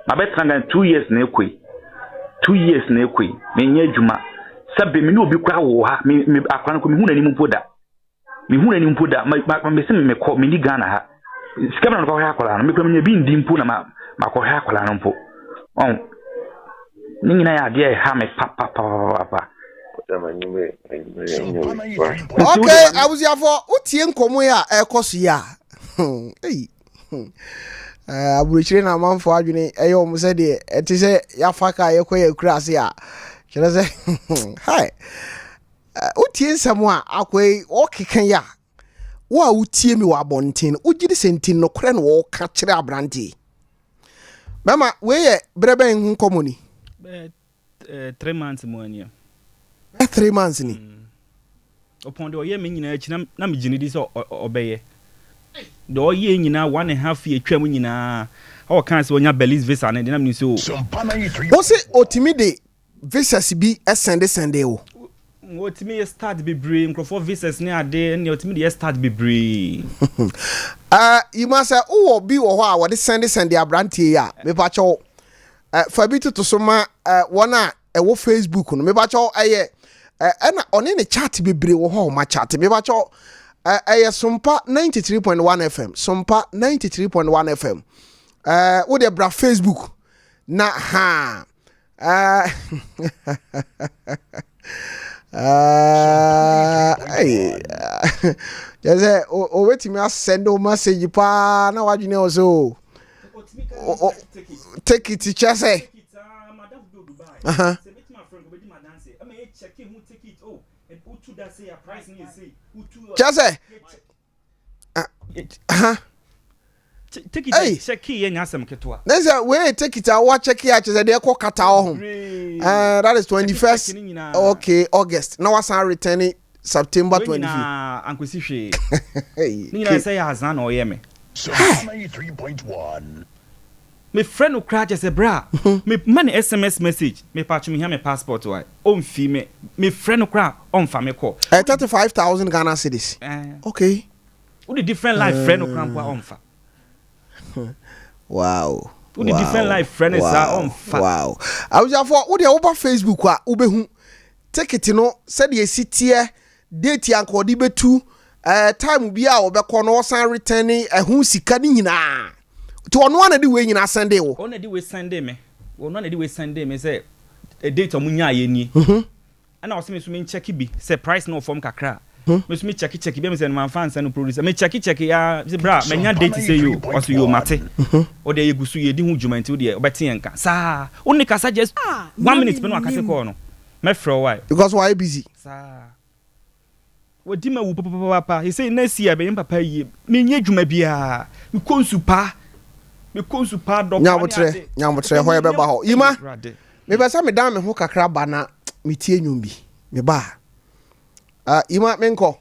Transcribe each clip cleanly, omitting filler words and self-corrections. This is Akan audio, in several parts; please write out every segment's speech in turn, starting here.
ma betra 2 years na ekoi 2 years na ekoi me nya adwuma sabe me no obi kwa wo ha me akwan ko me hu na nim poda me hu na nim poda me se me ko me ni Ghana ha sika na ko ha akwala no me kwa me bi ndi mpo na ma ko ha akwala no mpo on ni nyina ya de ha me papa okay abuziafo utie nkomo ya ekoso ya ei aburuchire na manfo adwene eyo mo se de etise yafaka yekoye kurase ya kire se hi utie nsamo a akwai okekan ya wa utie mi wa bonten ugidi sentin no kore no wo ka kire abrante mama we ye brebe nkomo ni 3 months mo ania 3 months ni upon the year me nyina achi na me gini di so obeye do ye nyina 1.5 year twam nyina o kan se onya Belize visa na de na me so Sompa 93. Wo se otimi visas bi sende wo otimi start be brave microphone visas ni ade na otimi de start be brave you must say wo bi wo ho a wo de send abrante ya me pa cho fa bi to so ma wona e wo Facebook no me pa cho eye na oni ne chat bebre wo ho ma chat me ba cho Sompa 93.1 FM Sompa 93.1 FM wo de bra Facebook na ha yes o weti me send o message pa na wadwene o so take it chase Chase take it check ye nyasem ketwa nese we take it a check ya chese de ko kata ho that is 21st okay August now was returning September 25th ankwesi hwe ni na say hazan na oyeme 93.1 me friend no crash say bra me money SMS message me patch me here me passport why on fi me friend no crash on fa me call 35,000 Ghana cedis okay who the different life friend no crash on fa wow who the different life friend is on fa wow I was for who the over Facebook a ubehu ticket no said ye sitie date anko di betu time bi a obekọ no san returning ehun sika ni nyina to ono na di we nyina Sunday wo ono na di we Sunday me ono na di we Sunday me say a date omunya ye ni ana o se me so me check bi say price no form kakra me so me check bi me say man fan san no producer me check ya bra menya date say you o so you mate o de yegusu ye di hu dwumanti o de obete yenka sa oni kasa just 1 minute me no akase call no me fro why because why busy sa wodi ma wu papa he say next year be papa yi me nya dwuma bia me konsu pa do nyamotre ho ye be ba ho yima me be sa me dan me ho kakra ba na me tie nwum bi me ba yima menko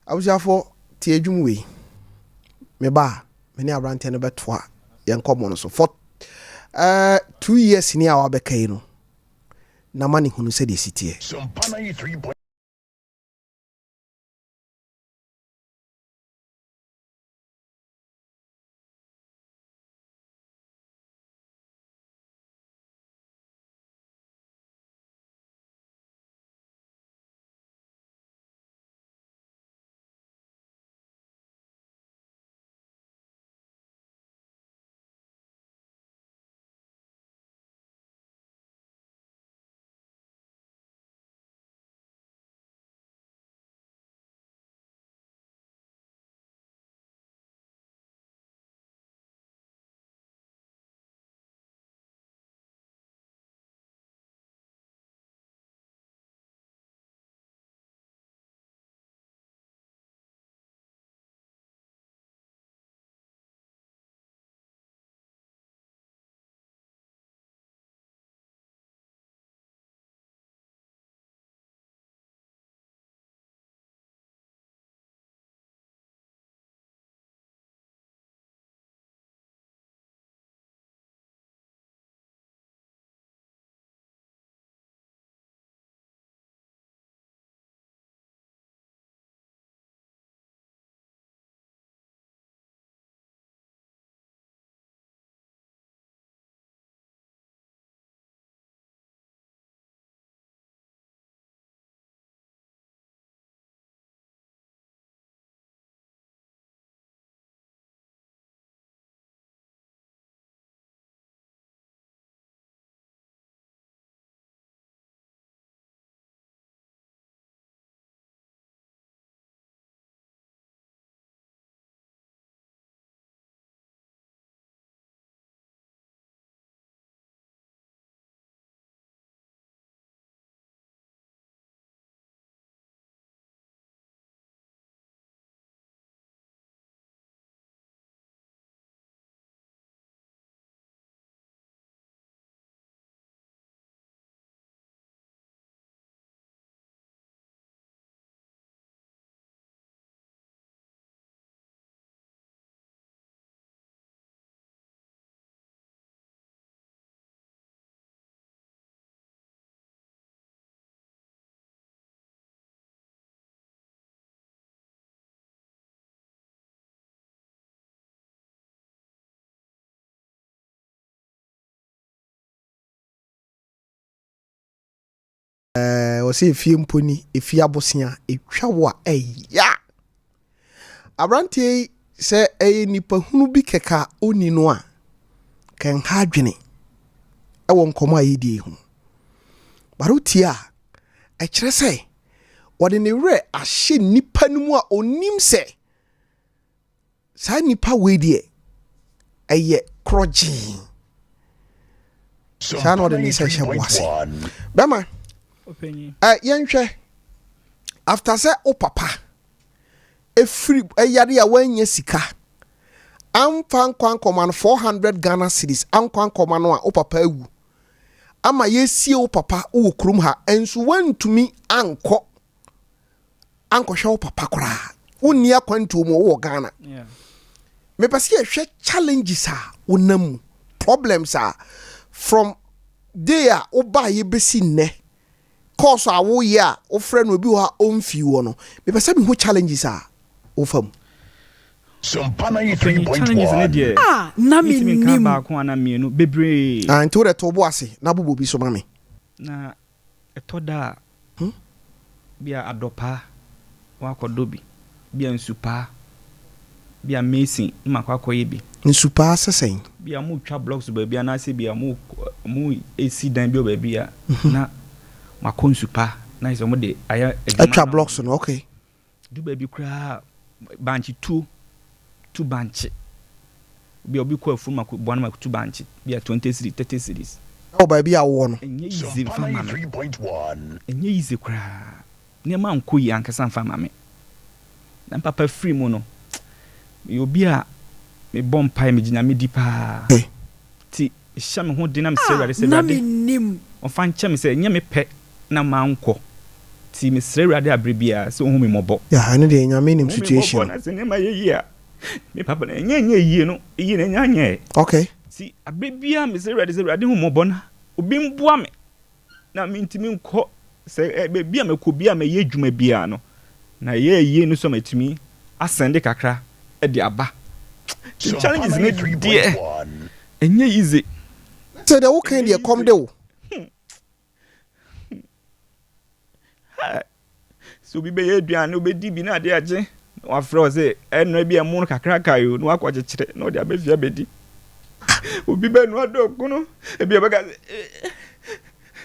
awusiafo tie dwum we me ba me ne abrante no betoa ye nkomo no so for 2 years ni a wa be kai no na mani hunu se de sitie Sompa 93. o se fie mponi efie abosia etwa wo a ya abrantie se nipa hunu bi keka oni no a kan ha adwene e won komo ayedie hu barutia e kire se wode ne wre ahye nipa no mu a onim se sa nipa we die eye kroji sa no de ne se hye boase bema yenhwe after say o papa efri yare a wanya sika amfa nkwan koman 400 Ghana cedis ankwan koman no a o papa awu ama yesie o papa wo krum ha enso wantumi anko hwe o papa kora wonni akwantu mu wo Ghana me pese ye hwe challenges a wonam problems a from there o ba ye besi ne course a wo ye a o frɛ no obi ho a omfi wo no me pese me ho challenges a o fam Sompa 93.1 na Menim ba ko ana mienu bebre nti wo de to bo ase na bobo bi so ma me na etoda bia adopa wa kodobi bia nsupa bia mesin makwakoye bi nsupa sesen bia mu twa blocks ba bia na se bia mu esi dan bi ba bia na makonsupa na iso mo de aya twa blocks no okay du ba bi kra banchi 2 banchi bia obi ko afu mako bwana mako 2 banchi bia 23 30 series o ba bia wo no enye easy fama 93.1 enye easy kra ne ma nko yi ankasa fama me na papa free mu no me obi a me bompa me gina me dipa ti hya me ho de na me sere se na Menim on fan che me se nye me pe na ma nko ti me sere rade abrebia se ohun me mobo ya ane de nya Menim situation na se ne ma ye yi a me papa na nye yi no yi na nya nya okay ti abrebia me sere rade hu mobo na obi mboa me na me ntimi nko se bia me ko bia me ye dwuma bia no na ye no so matimi asende kakra e de aba challenges ne die enye easy so the weekend dey come dey so bi be ye aduane obedi bi na de age wa fro say enra bi amu kakra kayo no akwa chekire no de abefia bedi obi be no adoku no e bi abaga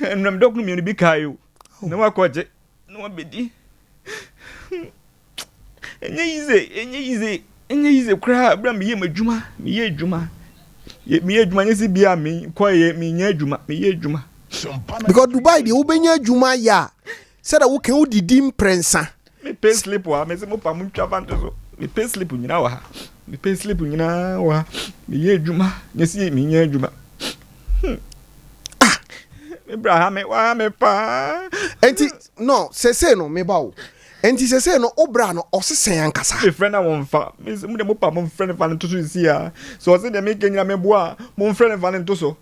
enram doku mi no bi kayo na wakwa je no bedi enye easy kra bra me ye madwuma me ye adwuma nyesi bia me koye me nya adwuma me ye adwuma because Dubai dey ubenya adwuma ya said that we can udidi mprensa me pay slip wa me se mo pa mo twa vanto so me pay slip nyina wa ha me pay slip nyina wa me ye adwuma nyesi me nya adwuma Abraham wa me pa enti no sese no me bawo enti sese no obra no osesen ankasa me friend na won fa me se mo de mo pa mo friend fa nto so si ya so se de me kenya me boa mo friend fa nto so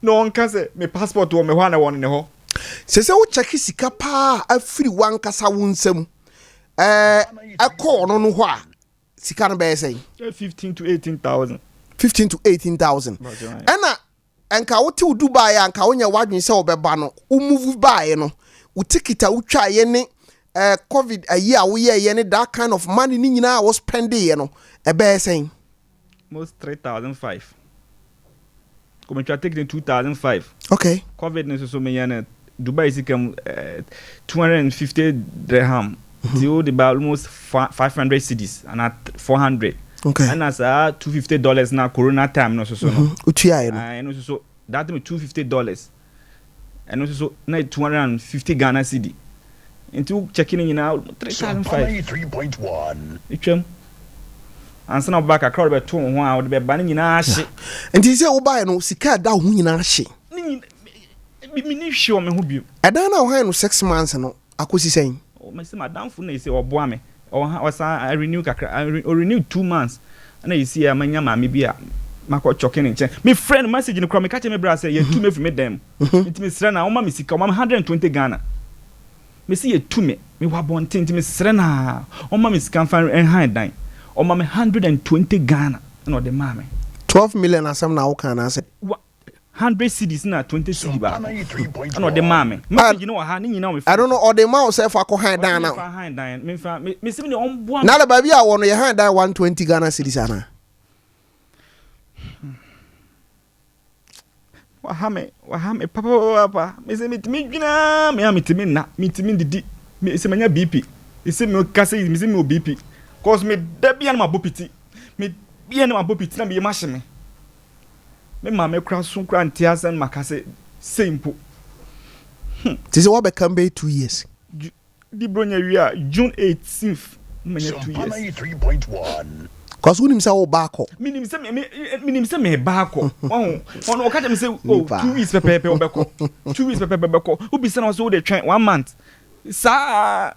no on ka se me passport wo me ho na won ne ho sese wo check sika pa afiri wankasa wonsam akọ no ho a sika no be say 15 to 18,000 15 to 18,000 ena enka wo te Dubai anka wo nya wadwen se wo beba no wo move bae no wo ticket a wo twa ye ne covid a year wo ye ne that kind of money ni nyina wo spend ye no e be say most 3,500 come twa take in 2,500 okay covid ne so me yana Dubai sikam 250 dirham the almost 500 cedis and at 400 okay and as $250 na corona time no so no utua no and so that me $250 and so na 250 Ghana cedi into checking in now 3,500 itwam ansa na back account be to ho a wo be ba nyina ahye enti se wo bae no sika da ho nyina ahye mi ni hwe o me ho bio edan na wo han no 6 months no akosi sen o me se madam fu na ise oboa me o sa renew kakra renew 2 months na isi ya manya ma me bia makọ choking nche me friend message ni kro me catch me bra say ye tu me fi me dem it me sre na o ma me sika o ma 120 Ghana me see ye tu me wa bonten me sre na o ma me sika fan en hand dan o ma me 120 Ghana na o de ma me 12 million asam na wo kan na say 100 cedis na 20 cedi ba. Sompa 93.1. Ano de mame. Message no ha ni nyina o me. I don't know or the mouse say for hand down now. Hand down. Me fa me se me on boa. Na the baby a wono your hand down 120 Ghana cedis ana. Wa ha me papa. Me se me timi dwina me ha me timi na. Me timi didi. Me se manya BP. E se me kase me se me o BP. Cause me da bia na mabopiti. Me bia na mabopiti na me mahye me. Me mama kura sun kura ntiasan makase simple. This is what become be 2 years. Di bronya wi a June 18th. Manya 2 Sompa years. 93.1. Cause we himself o back up. Minim se me back up. Ono ka dem say oh 2 weeks pepe obeko. 2 weeks pepe obeko. Who be say no so dey train 1 month. Sa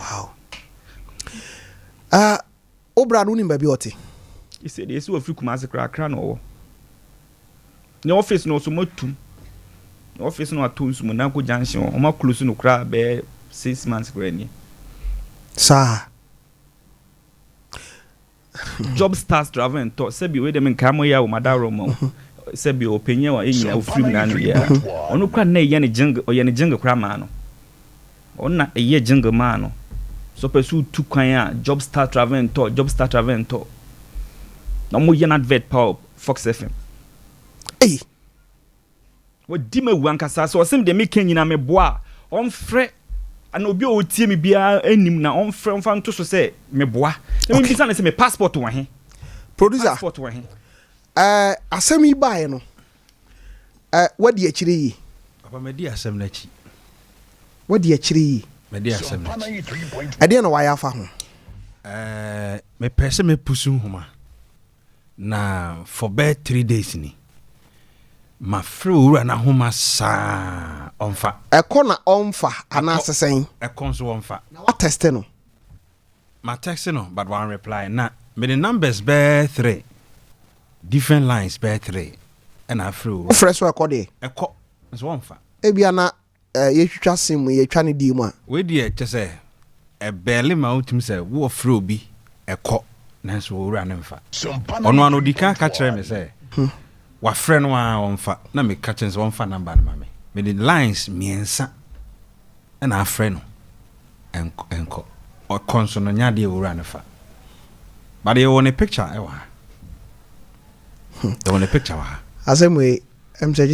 Wow. Obra no nim baby oti. he said yes we free Kumasi kra no. The office no so motum. The office no atum so na ko junction. O ma close no kra be 6 months kra ni. Sir. Job starts travel and talk say be we dem nka mo ya o madaro mo. Say be openya wa enya o free na no ya. Ono kwa na ye ne jingle o ye ne jingle kra ma no. Ona ye jingle ma no. So pursue two kwanya job start travel and talk. Na mo ye na advert power Fox FM. Hey. Wo di ma wu ankasa so sim de me kan nyina me boa. On frɛ ana obi o tie me bia anim na on frɛ on fa nto so sɛ me boa. Na me bisa na sɛ me passport wɔ he. Producer. Passport wɔ he. Asɛm yi bae no. Wadi akyire yi. Papa me di asɛm na chi. Wadi akyire yi. Me di asɛm na Sompa chi. 93.1. Ade na waya fa ho. Me pɛsɛ me pusu homa. Na for bed 3 days ni. Ma fru na homa sa onfa. Ɛkɔ na ɔmfa ana asɛsɛn. Ɛkɔ so onfa. Na wa test no. Ma text no but one reply na me the numbers bear 3. Different lines bear 3. And I fru. Fresh so ɛkɔ de. Ɛkɔ so onfa. Ebia na yɛtwitwa sim yɛtwa ne di mu a. We di e kyɛ sɛ barely ma utim sɛ wo fru bi ɛkɔ na so wura ne mfa. Sompa Ono ano di kan ka kyerɛ me sɛ wa frɛ no a onfa na me ka kyerɛ sɛ onfa number no ma me. Me the lines miensa na afrɛ no enko o konso no nya de wura ne fa. But you want a picture e wa ha. You want a picture wa ha. Asɛm we